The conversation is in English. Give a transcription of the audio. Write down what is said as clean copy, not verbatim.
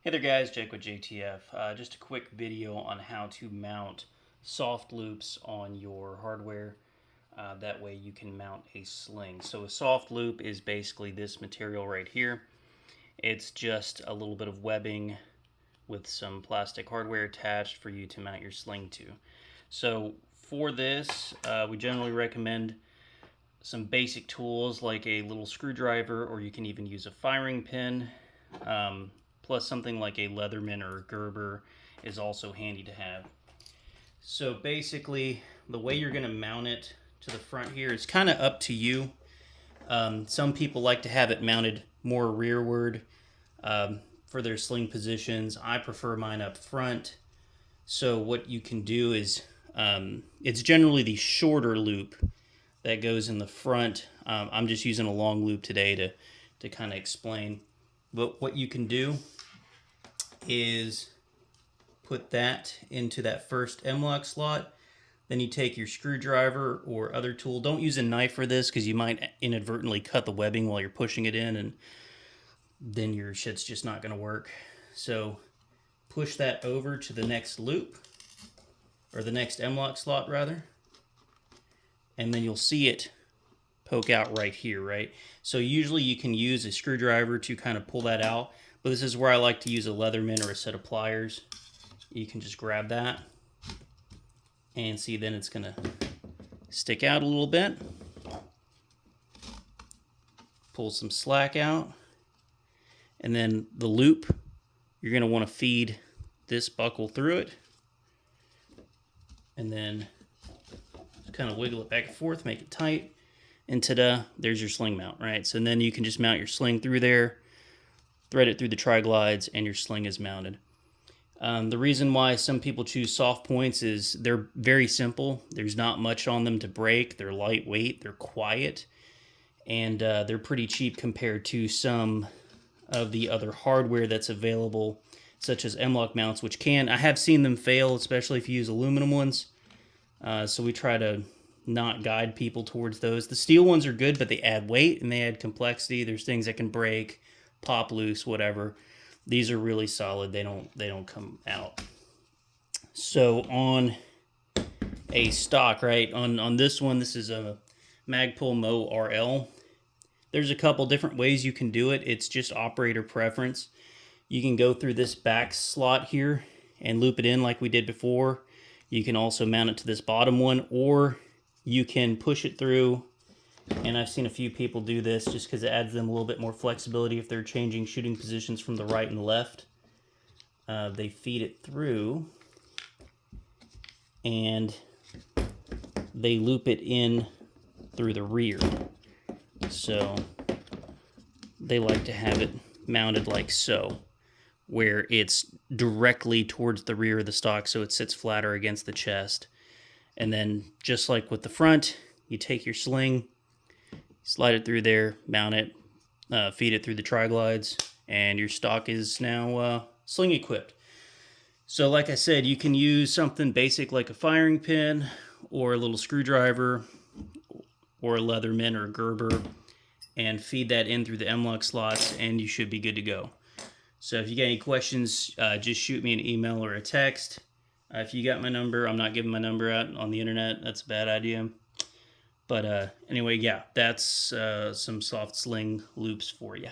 Hey there guys, Jake with JTF. Just a quick video on how to mount soft loops on your hardware. That way you can mount a sling. So a soft loop is basically this material right here. It's just a little bit of webbing with some plastic hardware attached for you to mount your sling to. So for this, we generally recommend some basic tools like a little screwdriver, or you can even use a firing pin. Plus something like a Leatherman or a Gerber is also handy to have. So basically, the way you're going to mount it to the front here is kind of up to you. Some people like to have it mounted more rearward for their sling positions. I prefer mine up front. So what you can do is, it's generally the shorter loop that goes in the front. I'm just using a long loop today to kind of explain. But what you can do is put that into that first M-lock slot. Then you take your screwdriver or other tool. Don't use a knife for this because you might inadvertently cut the webbing while you're pushing it in, and then your shit's just not going to work. So push that over to the next loop, or the next M-lock slot rather, and then you'll see it poke out right here, right? So usually you can use a screwdriver to kind of pull that out, but this is where I like to use a Leatherman or a set of pliers. You can just grab that and see, then it's gonna stick out a little bit. Pull some slack out, and then the loop, you're gonna want to feed this buckle through it, and then kind of wiggle it back and forth, make it tight. And ta-da, there's your sling mount, right? So then you can just mount your sling through there, thread it through the tri-glides, and your sling is mounted. The reason why some people choose soft points is they're very simple. There's not much on them to break. They're lightweight, they're quiet, and they're pretty cheap compared to some of the other hardware that's available, such as M-lock mounts, which I have seen them fail, especially if you use aluminum ones. So we try to not guide people towards those. The steel ones are good, but they add weight and they add complexity. There's things that can break, pop loose, whatever. These are really solid. They don't come out. So on a stock, right, on this one, this is a Magpul Mo RL. There's a couple different ways you can do it. It's just operator preference. You can go through this back slot here and loop it in like we did before. You can also mount it to this bottom one, or you can push it through, and I've seen a few people do this just because it adds them a little bit more flexibility if they're changing shooting positions from the right and left. They feed it through, and they loop it in through the rear. So they like to have it mounted like so, where it's directly towards the rear of the stock, so it sits flatter against the chest. And then, just like with the front, you take your sling, slide it through there, mount it, feed it through the tri-glides, and your stock is now sling equipped. So like I said, you can use something basic like a firing pin, or a little screwdriver, or a Leatherman or a Gerber, and feed that in through the M-lock slots, and you should be good to go. So if you got any questions, just shoot me an email or a text. If you got my number, I'm not giving my number out on the internet. That's a bad idea. But anyway, yeah, that's some soft sling loops for you.